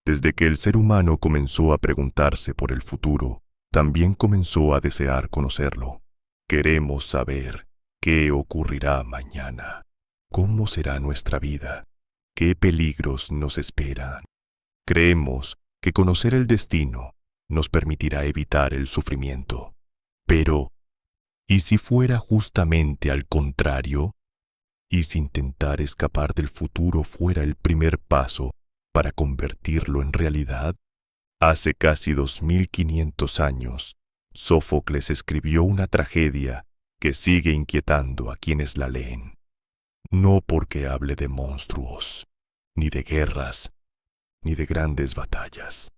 Desde que el ser humano comenzó a preguntarse por el futuro, también comenzó a desear conocerlo. Queremos saber qué ocurrirá mañana, cómo será nuestra vida, qué peligros nos esperan. Creemos que conocer el destino nos permitirá evitar el sufrimiento. Pero, ¿y si fuera justamente al contrario? ¿Y si intentar escapar del futuro fuera el primer paso para convertirlo en realidad? Hace casi 2500 años, Sófocles escribió una tragedia que sigue inquietando a quienes la leen. No porque hable de monstruos, ni de guerras, ni de grandes batallas,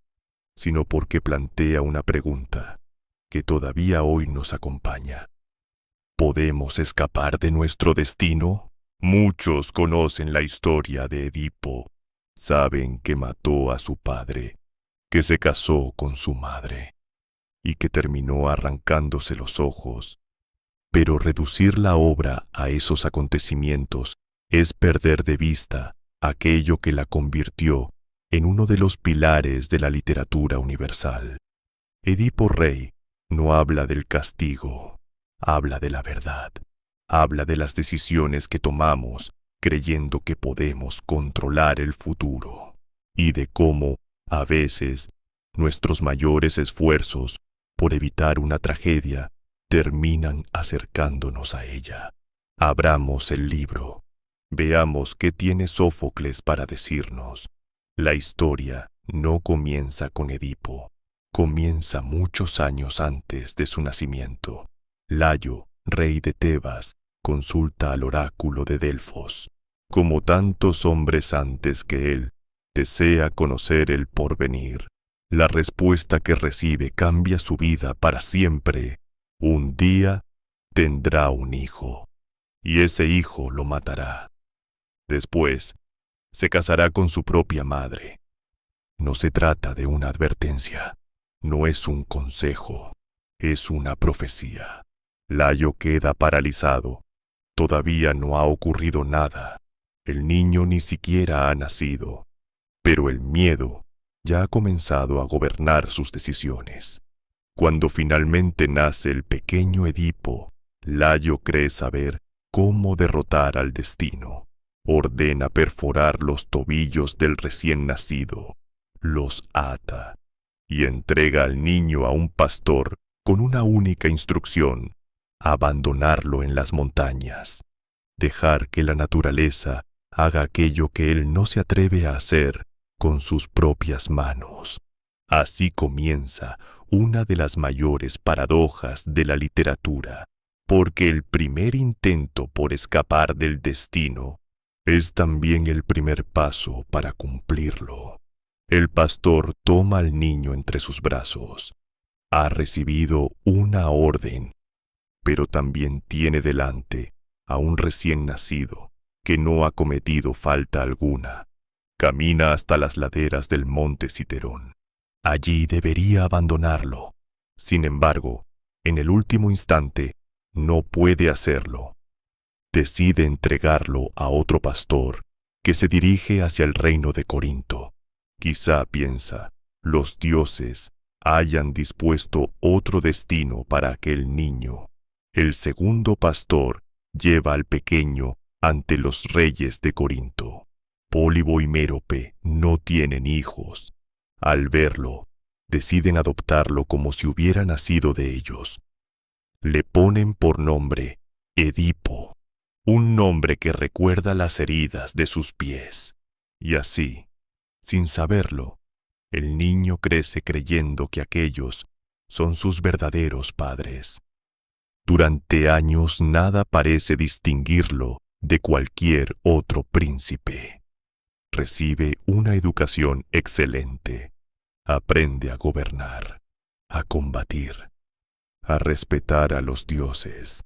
sino porque plantea una pregunta que todavía hoy nos acompaña. ¿Podemos escapar de nuestro destino? Muchos conocen la historia de Edipo. Saben que mató a su padre, que se casó con su madre y que terminó arrancándose los ojos. Pero reducir la obra a esos acontecimientos es perder de vista aquello que la convirtió en uno de los pilares de la literatura universal. Edipo Rey no habla del castigo, habla de la verdad, habla de las decisiones que tomamos creyendo que podemos controlar el futuro y de cómo, a veces, nuestros mayores esfuerzos por evitar una tragedia terminan acercándonos a ella. Abramos el libro, veamos qué tiene Sófocles para decirnos. La historia no comienza con Edipo, comienza muchos años antes de su nacimiento. Layo, rey de Tebas, consulta al oráculo de Delfos. Como tantos hombres antes que él, desea conocer el porvenir. La respuesta que recibe cambia su vida para siempre. Un día tendrá un hijo, y ese hijo lo matará. Después, se casará con su propia madre. No se trata de una advertencia, no es un consejo, es una profecía. Layo queda paralizado. Todavía no ha ocurrido nada. El niño ni siquiera ha nacido, pero el miedo ya ha comenzado a gobernar sus decisiones. Cuando finalmente nace el pequeño Edipo, Layo cree saber cómo derrotar al destino. Ordena perforar los tobillos del recién nacido, los ata y entrega al niño a un pastor con una única instrucción: abandonarlo en las montañas, dejar que la naturaleza haga aquello que él no se atreve a hacer con sus propias manos. Así comienza una de las mayores paradojas de la literatura, porque el primer intento por escapar del destino es también el primer paso para cumplirlo. El pastor toma al niño entre sus brazos. Ha recibido una orden, pero también tiene delante a un recién nacido que no ha cometido falta alguna. Camina hasta las laderas del monte Citerón. Allí debería abandonarlo. Sin embargo, en el último instante, no puede hacerlo. Decide entregarlo a otro pastor que se dirige hacia el reino de Corinto. Quizá piensa, los dioses hayan dispuesto otro destino para aquel niño. El segundo pastor lleva al pequeño ante los reyes de Corinto. Pólibo y Mérope no tienen hijos. Al verlo, deciden adoptarlo como si hubiera nacido de ellos. Le ponen por nombre Edipo, un nombre que recuerda las heridas de sus pies. Y así, sin saberlo, el niño crece creyendo que aquellos son sus verdaderos padres. Durante años nada parece distinguirlo de cualquier otro príncipe. Recibe una educación excelente. Aprende a gobernar, a combatir, a respetar a los dioses.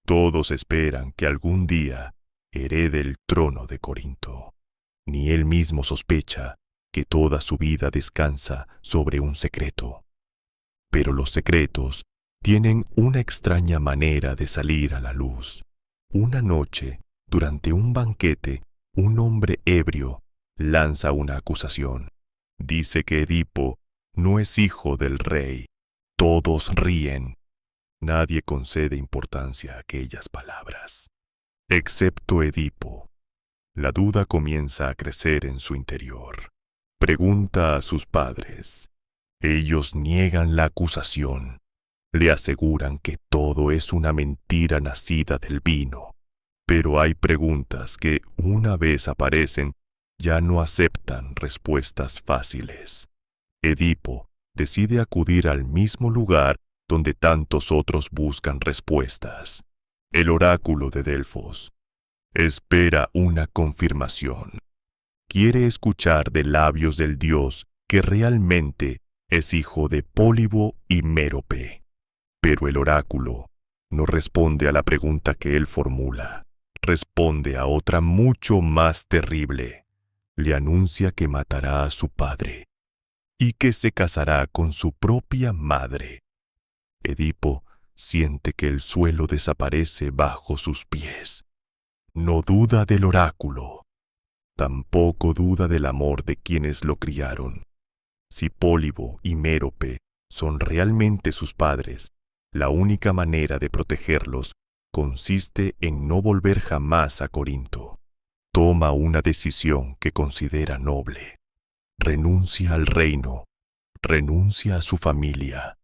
Todos esperan que algún día herede el trono de Corinto. Ni él mismo sospecha que toda su vida descansa sobre un secreto. Pero los secretos tienen una extraña manera de salir a la luz. Una noche, durante un banquete, un hombre ebrio lanza una acusación. Dice que Edipo no es hijo del rey. Todos ríen. Nadie concede importancia a aquellas palabras, excepto Edipo. La duda comienza a crecer en su interior. Pregunta a sus padres. Ellos niegan la acusación. Le aseguran que todo es una mentira nacida del vino. Pero hay preguntas que, una vez aparecen, ya no aceptan respuestas fáciles. Edipo decide acudir al mismo lugar donde tantos otros buscan respuestas, el oráculo de Delfos. Espera una confirmación. Quiere escuchar de labios del dios que realmente es hijo de Pólibo y Mérope. Pero el oráculo no responde a la pregunta que él formula. Responde a otra mucho más terrible. Le anuncia que matará a su padre y que se casará con su propia madre. Edipo siente que el suelo desaparece bajo sus pies. No duda del oráculo. Tampoco duda del amor de quienes lo criaron. Si Pólibo y Mérope son realmente sus padres, la única manera de protegerlos consiste en no volver jamás a Corinto. Toma una decisión que considera noble. Renuncia al reino, renuncia a su familia,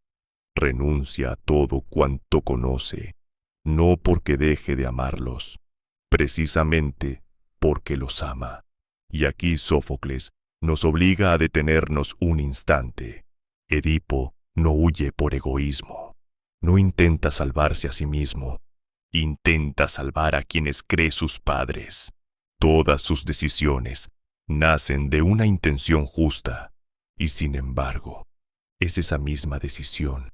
renuncia a todo cuanto conoce, no porque deje de amarlos, precisamente porque los ama. Y aquí Sófocles nos obliga a detenernos un instante. Edipo no huye por egoísmo, no intenta salvarse a sí mismo, intenta salvar a quienes cree sus padres. Todas sus decisiones nacen de una intención justa, y sin embargo, es esa misma decisión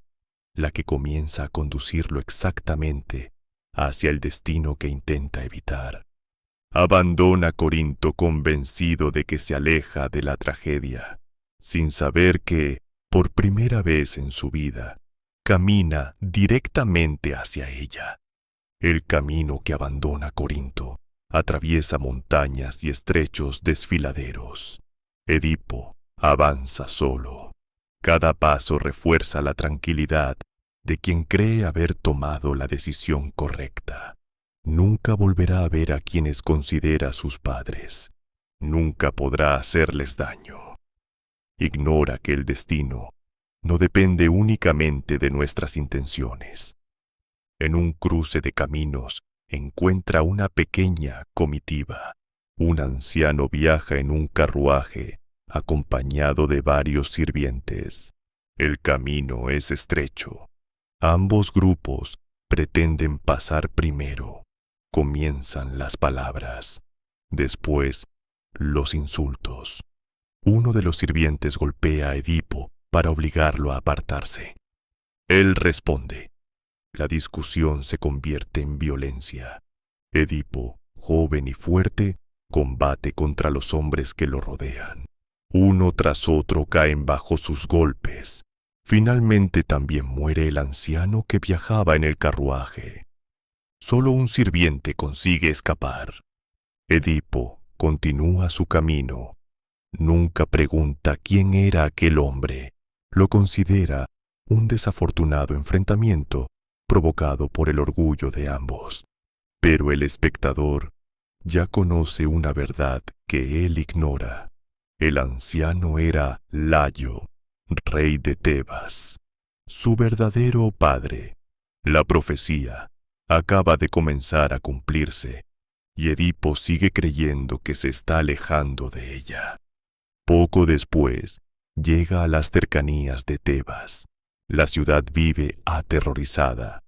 la que comienza a conducirlo exactamente hacia el destino que intenta evitar. Abandona Corinto convencido de que se aleja de la tragedia, sin saber que, por primera vez en su vida, camina directamente hacia ella. El camino que abandona Corinto atraviesa montañas y estrechos desfiladeros. Edipo avanza solo. Cada paso refuerza la tranquilidad de quien cree haber tomado la decisión correcta. Nunca volverá a ver a quienes considera sus padres. Nunca podrá hacerles daño. Ignora que el destino no depende únicamente de nuestras intenciones. En un cruce de caminos encuentra una pequeña comitiva. Un anciano viaja en un carruaje acompañado de varios sirvientes. El camino es estrecho. Ambos grupos pretenden pasar primero. Comienzan las palabras. Después, los insultos. Uno de los sirvientes golpea a Edipo para obligarlo a apartarse. Él responde. La discusión se convierte en violencia. Edipo, joven y fuerte, combate contra los hombres que lo rodean. Uno tras otro caen bajo sus golpes. Finalmente también muere el anciano que viajaba en el carruaje. Solo un sirviente consigue escapar. Edipo continúa su camino. Nunca pregunta quién era aquel hombre. Lo considera un desafortunado enfrentamiento provocado por el orgullo de ambos. Pero el espectador ya conoce una verdad que él ignora. El anciano era Layo, rey de Tebas, su verdadero padre. La profecía acaba de comenzar a cumplirse, y Edipo sigue creyendo que se está alejando de ella. Poco después, llega a las cercanías de Tebas. La ciudad vive aterrorizada.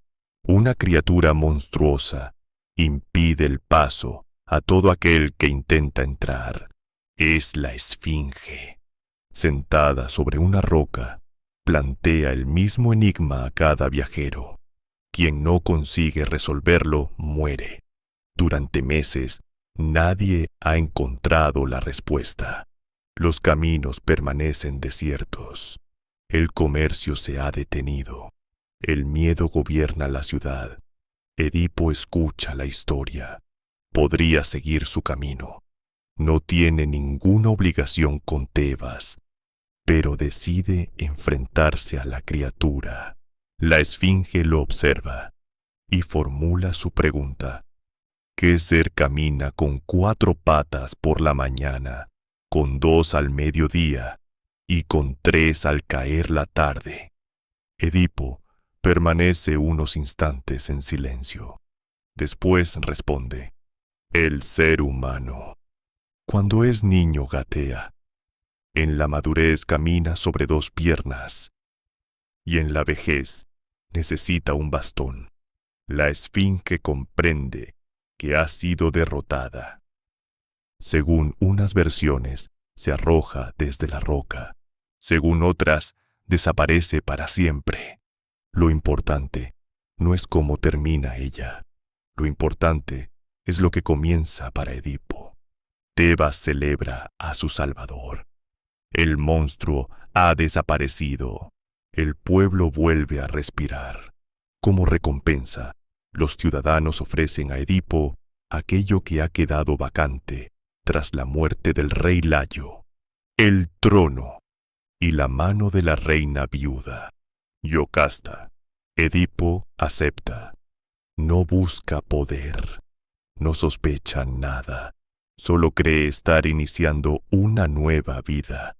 Una criatura monstruosa impide el paso a todo aquel que intenta entrar. Es la Esfinge. Sentada sobre una roca, plantea el mismo enigma a cada viajero. Quien no consigue resolverlo muere. Durante meses, nadie ha encontrado la respuesta. Los caminos permanecen desiertos. El comercio se ha detenido. El miedo gobierna la ciudad. Edipo escucha la historia. Podría seguir su camino. No tiene ninguna obligación con Tebas. pero decide enfrentarse a la criatura. La esfinge lo observa y formula su pregunta. ¿Qué ser camina con 4 patas por la mañana, con 2 al mediodía y con 3 al caer la tarde? Edipo permanece unos instantes en silencio. Después responde: el ser humano. Cuando es niño gatea, en la madurez camina sobre 2 piernas y en la vejez necesita un bastón. La esfinge comprende que ha sido derrotada. Según unas versiones, se arroja desde la roca. Según otras, desaparece para siempre. Lo importante no es cómo termina ella. Lo importante es lo que comienza para Edipo. Tebas celebra a su salvador. El monstruo ha desaparecido. El pueblo vuelve a respirar. Como recompensa, los ciudadanos ofrecen a Edipo aquello que ha quedado vacante tras la muerte del rey Layo: el trono y la mano de la reina viuda, Yocasta. Edipo acepta. No busca poder, no sospecha nada, solo cree estar iniciando una nueva vida.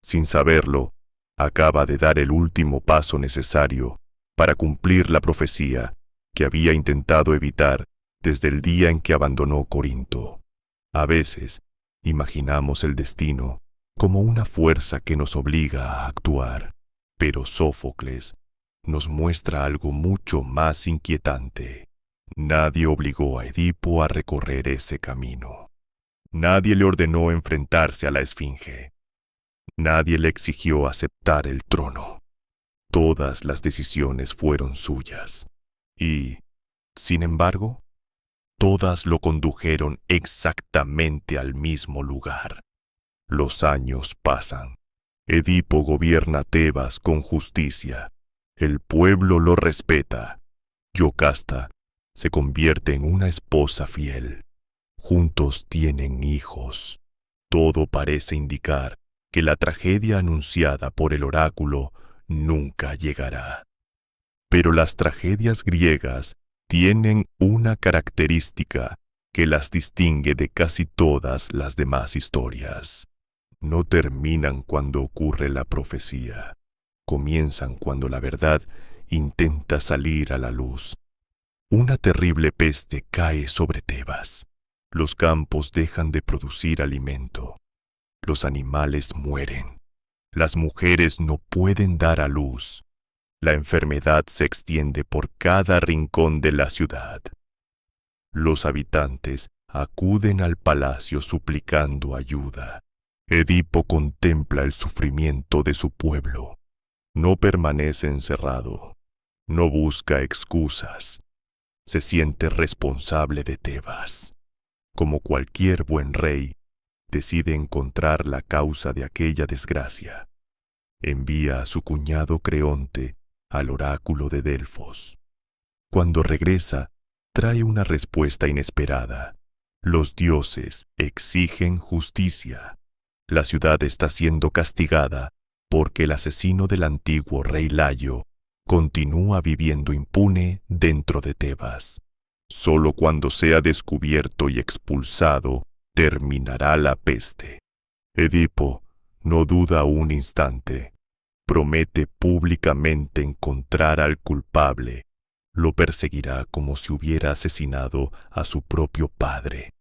Sin saberlo, acaba de dar el último paso necesario para cumplir la profecía que había intentado evitar desde el día en que abandonó Corinto. A veces, imaginamos el destino como una fuerza que nos obliga a actuar, pero Sófocles nos muestra algo mucho más inquietante. Nadie obligó a Edipo a recorrer ese camino. Nadie le ordenó enfrentarse a la esfinge. Nadie le exigió aceptar el trono. Todas las decisiones fueron suyas. Y, sin embargo, todas lo condujeron exactamente al mismo lugar. Los años pasan. Edipo gobierna Tebas con justicia. El pueblo lo respeta. Yocasta se convierte en una esposa fiel. Juntos tienen hijos. Todo parece indicar que la tragedia anunciada por el oráculo nunca llegará. Pero las tragedias griegas tienen una característica que las distingue de casi todas las demás historias. No terminan cuando ocurre la profecía. Comienzan cuando la verdad intenta salir a la luz. Una terrible peste cae sobre Tebas. Los campos dejan de producir alimento. Los animales mueren. Las mujeres no pueden dar a luz. La enfermedad se extiende por cada rincón de la ciudad. Los habitantes acuden al palacio suplicando ayuda. Edipo contempla el sufrimiento de su pueblo. No permanece encerrado. No busca excusas. Se siente responsable de Tebas. Como cualquier buen rey, decide encontrar la causa de aquella desgracia. Envía a su cuñado Creonte al oráculo de Delfos. Cuando regresa, trae una respuesta inesperada. Los dioses exigen justicia. La ciudad está siendo castigada porque el asesino del antiguo rey Layo continúa viviendo impune dentro de Tebas. Solo cuando sea descubierto y expulsado terminará la peste. Edipo no duda un instante. Promete públicamente encontrar al culpable. Lo perseguirá como si hubiera asesinado a su propio padre.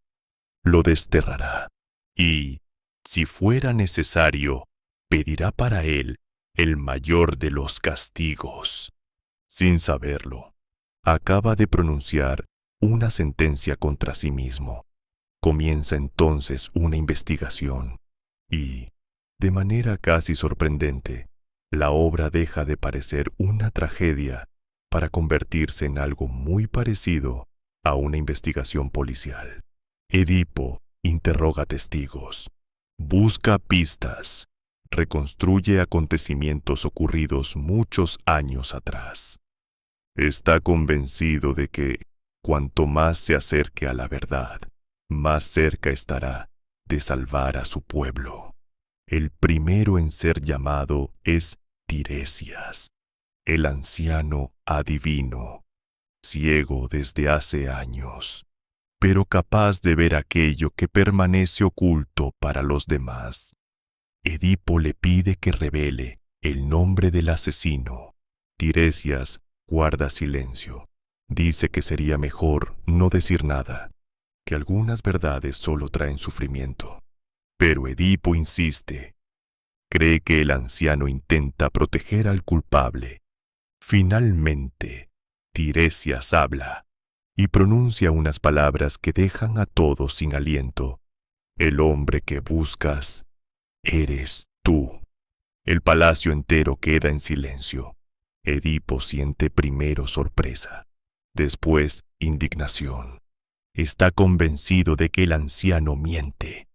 Lo desterrará y, si fuera necesario, pedirá para él el mayor de los castigos. Sin saberlo, acaba de pronunciar una sentencia contra sí mismo. Comienza entonces una investigación y, de manera casi sorprendente, la obra deja de parecer una tragedia para convertirse en algo muy parecido a una investigación policial. Edipo interroga testigos, busca pistas, reconstruye acontecimientos ocurridos muchos años atrás. Está convencido de que, cuanto más se acerque a la verdad, más cerca estará de salvar a su pueblo. El primero en ser llamado es Tiresias, el anciano adivino, ciego desde hace años, pero capaz de ver aquello que permanece oculto para los demás. Edipo le pide que revele el nombre del asesino. Tiresias guarda silencio. Dice que sería mejor no decir nada, que algunas verdades solo traen sufrimiento. Pero Edipo insiste. Cree que el anciano intenta proteger al culpable. Finalmente, Tiresias habla y pronuncia unas palabras que dejan a todos sin aliento. El hombre que buscas eres tú. El palacio entero queda en silencio. Edipo siente primero sorpresa, después indignación. Está convencido de que el anciano miente.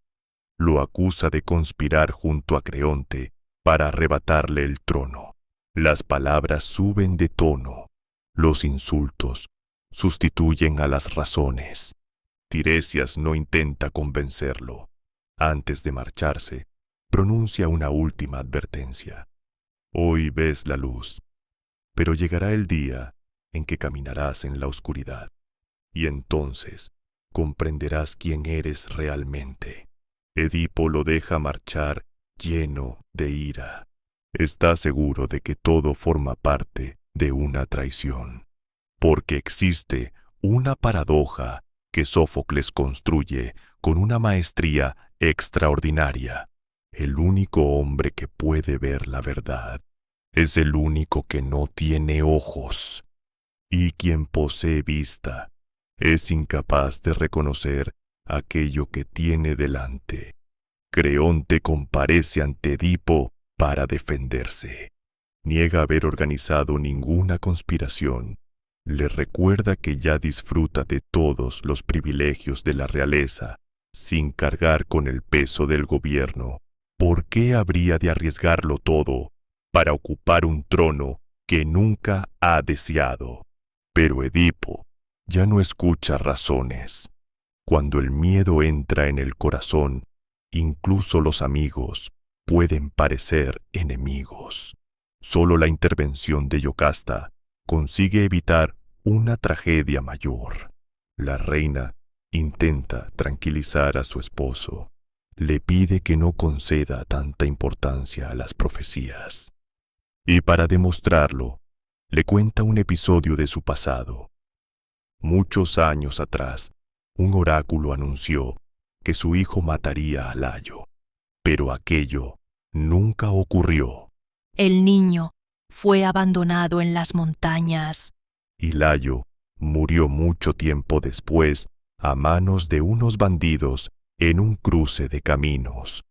Lo acusa de conspirar junto a Creonte para arrebatarle el trono. Las palabras suben de tono. Los insultos sustituyen a las razones. Tiresias no intenta convencerlo. Antes de marcharse, pronuncia una última advertencia. Hoy ves la luz, pero llegará el día en que caminarás en la oscuridad, y entonces comprenderás quién eres realmente. Edipo lo deja marchar lleno de ira. Está seguro de que todo forma parte de una traición, porque existe una paradoja que Sófocles construye con una maestría extraordinaria. El único hombre que puede ver la verdad es el único que no tiene ojos, y quien posee vista es incapaz de reconocer aquello que tiene delante. Creonte comparece ante Edipo para defenderse. Niega haber organizado ninguna conspiración. Le recuerda que ya disfruta de todos los privilegios de la realeza, sin cargar con el peso del gobierno. ¿Por qué habría de arriesgarlo todo para ocupar un trono que nunca ha deseado? Pero Edipo ya no escucha razones. Cuando el miedo entra en el corazón, incluso los amigos pueden parecer enemigos. Solo la intervención de Yocasta consigue evitar una tragedia mayor. La reina intenta tranquilizar a su esposo. Le pide que no conceda tanta importancia a las profecías. Y para demostrarlo, le cuenta un episodio de su pasado. Muchos años atrás, un oráculo anunció que su hijo mataría a Layo, pero aquello nunca ocurrió. El niño fue abandonado en las montañas. Y Layo murió mucho tiempo después a manos de unos bandidos en un cruce de caminos.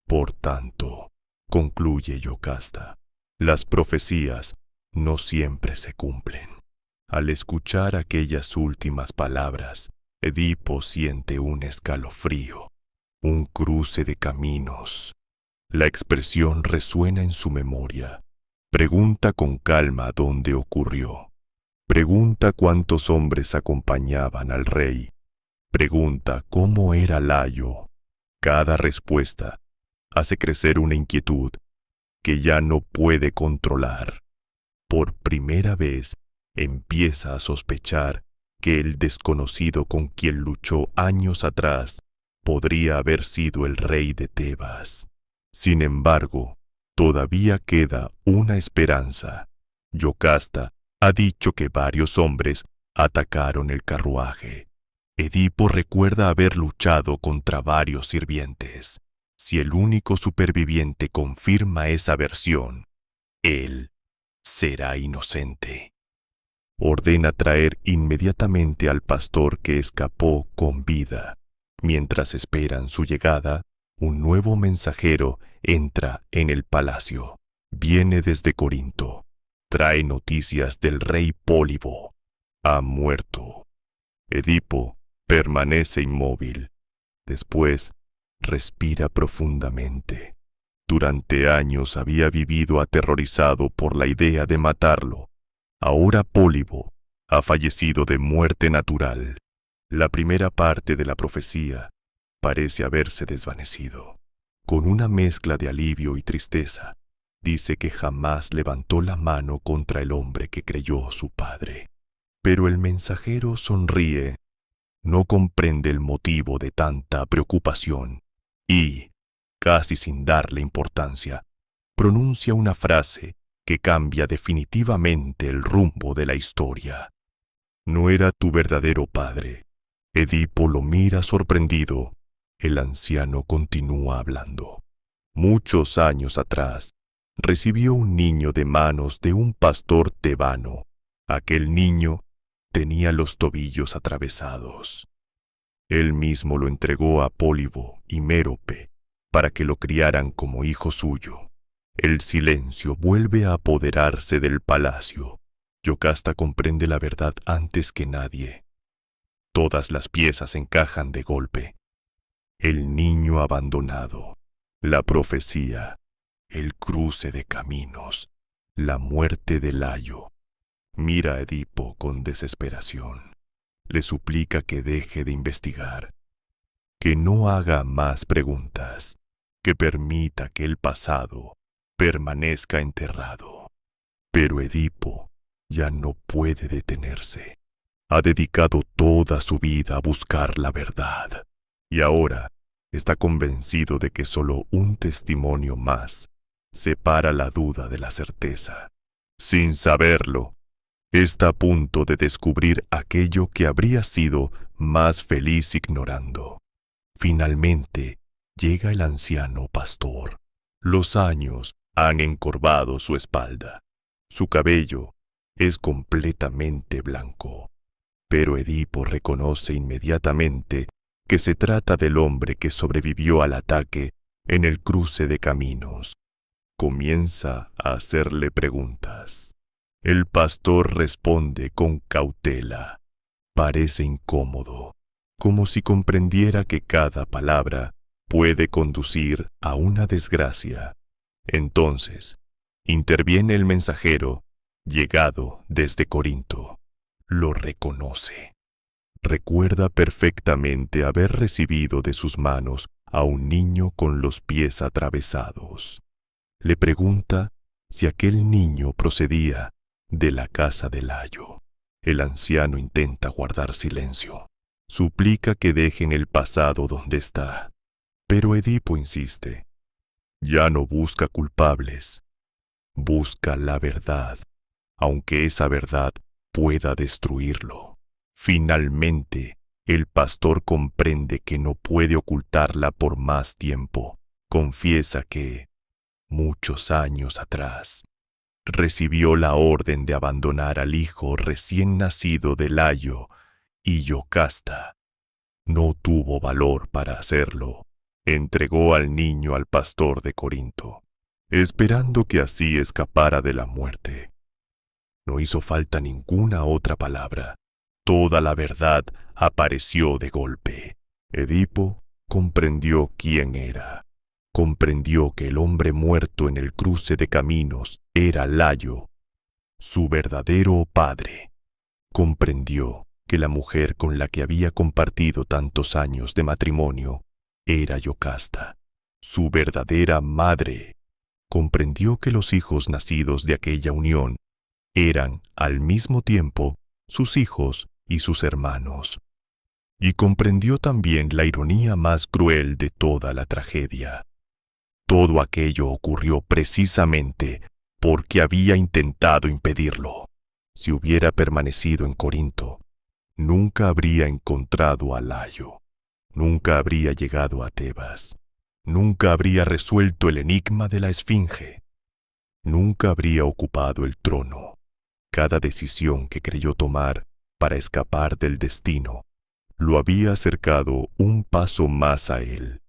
Por tanto, concluye Yocasta, las profecías no siempre se cumplen. Al escuchar aquellas últimas palabras, Edipo siente un escalofrío, un cruce de caminos. La expresión resuena en su memoria. Pregunta con calma dónde ocurrió. Pregunta cuántos hombres acompañaban al rey. Pregunta cómo era Layo. Cada respuesta hace crecer una inquietud que ya no puede controlar. Por primera vez empieza a sospechar que el desconocido con quien luchó años atrás podría haber sido el rey de Tebas. Sin embargo, todavía queda una esperanza. Yocasta ha dicho que varios hombres atacaron el carruaje. Edipo recuerda haber luchado contra varios sirvientes. Si el único superviviente confirma esa versión, él será inocente. Ordena traer inmediatamente al pastor que escapó con vida. Mientras esperan su llegada, un nuevo mensajero entra en el palacio. Viene desde Corinto. Trae noticias del rey Pólibo. Ha muerto. Edipo permanece inmóvil. Después, respira profundamente. Durante años había vivido aterrorizado por la idea de matarlo. Ahora Pólibo ha fallecido de muerte natural. La primera parte de la profecía parece haberse desvanecido. Con una mezcla de alivio y tristeza, dice que jamás levantó la mano contra el hombre que creyó su padre. Pero el mensajero sonríe, no comprende el motivo de tanta preocupación y, casi sin darle importancia, pronuncia una frase que cambia definitivamente el rumbo de la historia. No era tu verdadero padre. Edipo lo mira sorprendido. El anciano continúa hablando. Muchos años atrás, recibió un niño de manos de un pastor tebano. Aquel niño tenía los tobillos atravesados. Él mismo lo entregó a Pólibo y Mérope para que lo criaran como hijo suyo. El silencio vuelve a apoderarse del palacio. Yocasta comprende la verdad antes que nadie. Todas las piezas encajan de golpe. El niño abandonado, la profecía, el cruce de caminos, la muerte de Layo. Mira a Edipo con desesperación. Le suplica que deje de investigar, que no haga más preguntas, que permita que el pasado permanezca enterrado. Pero Edipo ya no puede detenerse. Ha dedicado toda su vida a buscar la verdad y ahora está convencido de que solo un testimonio más separa la duda de la certeza. Sin saberlo, está a punto de descubrir aquello que habría sido más feliz ignorando. Finalmente, llega el anciano pastor. Los años han encorvado su espalda. Su cabello es completamente blanco. Pero Edipo reconoce inmediatamente que se trata del hombre que sobrevivió al ataque en el cruce de caminos. Comienza a hacerle preguntas. El pastor responde con cautela. Parece incómodo, como si comprendiera que cada palabra puede conducir a una desgracia. Entonces, interviene el mensajero, llegado desde Corinto. Lo reconoce. Recuerda perfectamente haber recibido de sus manos a un niño con los pies atravesados. Le pregunta si aquel niño procedía de la casa de Layo. El anciano intenta guardar silencio. Suplica que dejen el pasado donde está. Pero Edipo insiste. Ya no busca culpables. Busca la verdad, aunque esa verdad pueda destruirlo. Finalmente, el pastor comprende que no puede ocultarla por más tiempo. Confiesa que, muchos años atrás, recibió la orden de abandonar al hijo recién nacido de Layo, y Yocasta no tuvo valor para hacerlo. Entregó al niño al pastor de Corinto, esperando que así escapara de la muerte. No hizo falta ninguna otra palabra. Toda la verdad apareció de golpe. Edipo comprendió quién era. Comprendió que el hombre muerto en el cruce de caminos era Layo, su verdadero padre. Comprendió que la mujer con la que había compartido tantos años de matrimonio era Yocasta, su verdadera madre. Comprendió que los hijos nacidos de aquella unión eran, al mismo tiempo, sus hijos y sus hermanos. Y comprendió también la ironía más cruel de toda la tragedia. Todo aquello ocurrió precisamente porque había intentado impedirlo. Si hubiera permanecido en Corinto, nunca habría encontrado a Layo, nunca habría llegado a Tebas, nunca habría resuelto el enigma de la Esfinge, nunca habría ocupado el trono. Cada decisión que creyó tomar para escapar del destino lo había acercado un paso más a él.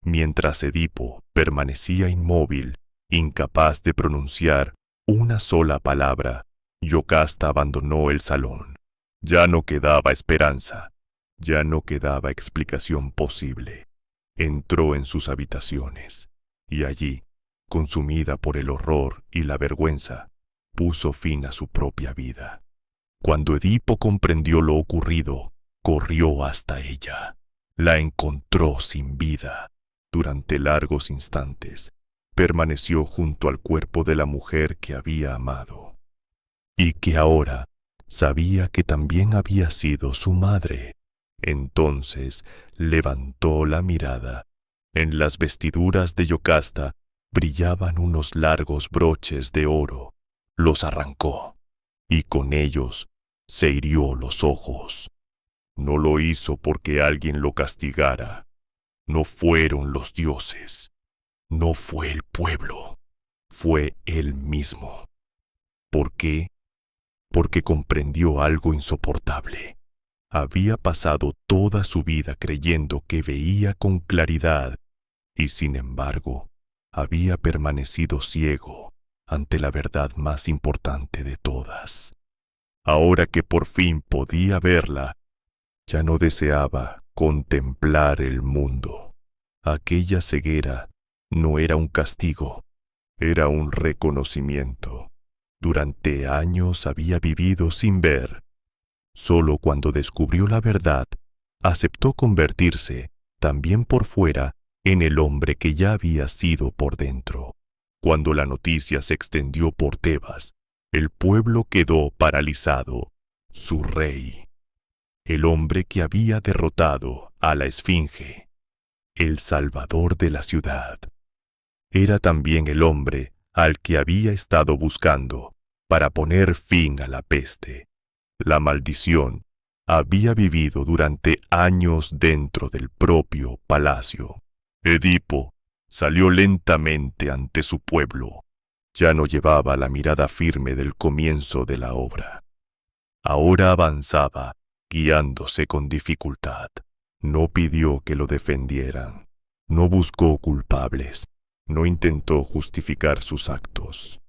Mientras Edipo permanecía inmóvil, incapaz de pronunciar una sola palabra, Yocasta abandonó el salón. Ya no quedaba esperanza, ya no quedaba explicación posible. Entró en sus habitaciones, y allí, consumida por el horror y la vergüenza, puso fin a su propia vida. Cuando Edipo comprendió lo ocurrido, corrió hasta ella. La encontró sin vida. durante largos instantes, permaneció junto al cuerpo de la mujer que había amado, y que ahora sabía que también había sido su madre. Entonces levantó la mirada. En las vestiduras de Yocasta brillaban unos largos broches de oro. Los arrancó, y con ellos se hirió los ojos. No lo hizo porque alguien lo castigara. No fueron los dioses. No fue el pueblo. Fue él mismo. ¿Por qué? Porque comprendió algo insoportable. Había pasado toda su vida creyendo que veía con claridad y, sin embargo, había permanecido ciego ante la verdad más importante de todas. Ahora que por fin podía verla, ya no deseaba contemplar el mundo. Aquella ceguera no era un castigo, era un reconocimiento. Durante años había vivido sin ver. Solo cuando descubrió la verdad, aceptó convertirse, también por fuera, en el hombre que ya había sido por dentro. Cuando la noticia se extendió por Tebas, el pueblo quedó paralizado. Su rey, el hombre que había derrotado a la Esfinge, el salvador de la ciudad, era también el hombre al que había estado buscando para poner fin a la peste. La maldición había vivido durante años dentro del propio palacio. Edipo salió lentamente ante su pueblo. Ya no llevaba la mirada firme del comienzo de la obra. Ahora avanzaba, guiándose con dificultad. No pidió que lo defendieran. No buscó culpables. No intentó justificar sus actos.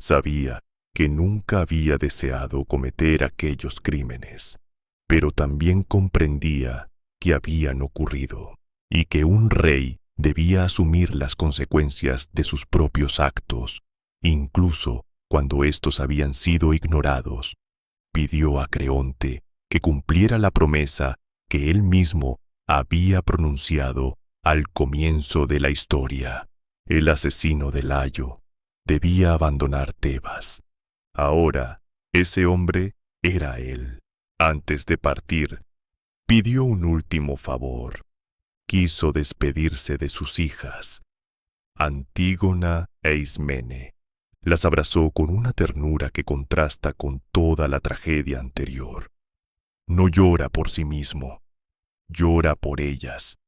Sabía que nunca había deseado cometer aquellos crímenes, pero también comprendía que habían ocurrido y que un rey debía asumir las consecuencias de sus propios actos, incluso cuando éstos habían sido ignorados. Pidió a Creonte que cumpliera la promesa que él mismo había pronunciado al comienzo de la historia. El asesino de Layo debía abandonar Tebas. Ahora, ese hombre era él. Antes de partir, pidió un último favor. Quiso despedirse de sus hijas, Antígona e Ismene. Las abrazó con una ternura que contrasta con toda la tragedia anterior. No llora por sí mismo, llora por ellas,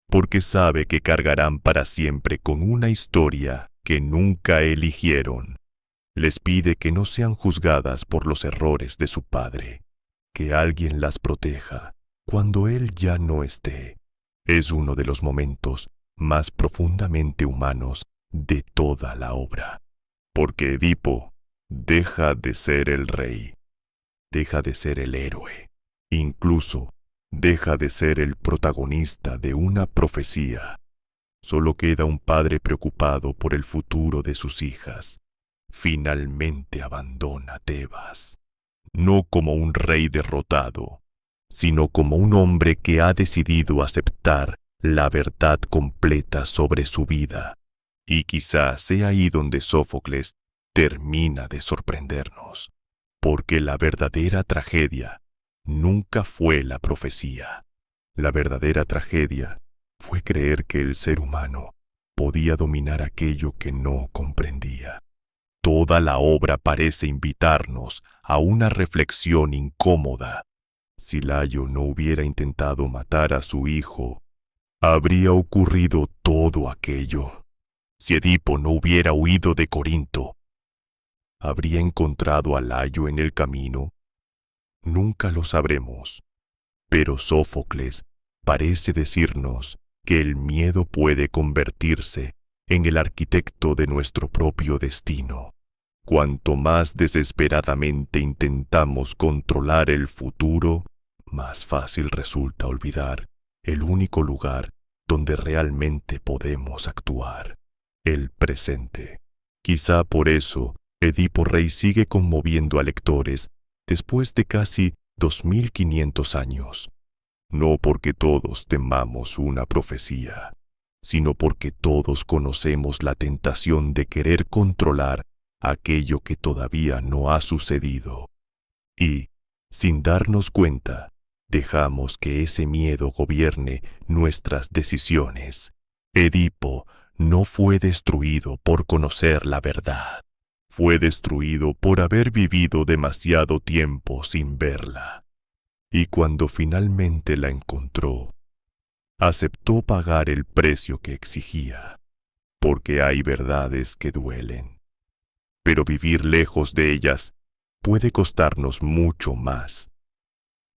porque sabe que cargarán para siempre con una historia que nunca eligieron. Les pide que no sean juzgadas por los errores de su padre, que alguien las proteja cuando él ya no esté. Es uno de los momentos más profundamente humanos de toda la obra, porque Edipo deja de ser el rey, deja de ser el héroe, incluso deja de ser el protagonista de una profecía. Solo queda un padre preocupado por el futuro de sus hijas. Finalmente abandona Tebas, no como un rey derrotado, sino como un hombre que ha decidido aceptar la verdad completa sobre su vida. Y quizá sea ahí donde Sófocles termina de sorprendernos, porque la verdadera tragedia nunca fue la profecía. La verdadera tragedia fue creer que el ser humano podía dominar aquello que no comprendía. Toda la obra parece invitarnos a una reflexión incómoda. Si Layo no hubiera intentado matar a su hijo, ¿habría ocurrido todo aquello? Si Edipo no hubiera huido de Corinto, ¿habría encontrado a Layo en el camino? Nunca lo sabremos, pero Sófocles parece decirnos que el miedo puede convertirse en el arquitecto de nuestro propio destino. Cuanto más desesperadamente intentamos controlar el futuro, más fácil resulta olvidar el único lugar donde realmente podemos actuar, el presente. Quizá por eso Edipo Rey sigue conmoviendo a lectores después de casi 2500 años. No porque todos temamos una profecía, sino porque todos conocemos la tentación de querer controlar aquello que todavía no ha sucedido. Y, sin darnos cuenta, dejamos que ese miedo gobierne nuestras decisiones. Edipo no fue destruido por conocer la verdad. Fue destruido por haber vivido demasiado tiempo sin verla. Y cuando finalmente la encontró, aceptó pagar el precio que exigía, porque hay verdades que duelen. Pero vivir lejos de ellas puede costarnos mucho más.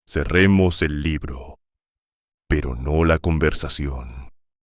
Cerremos el libro, pero no la conversación.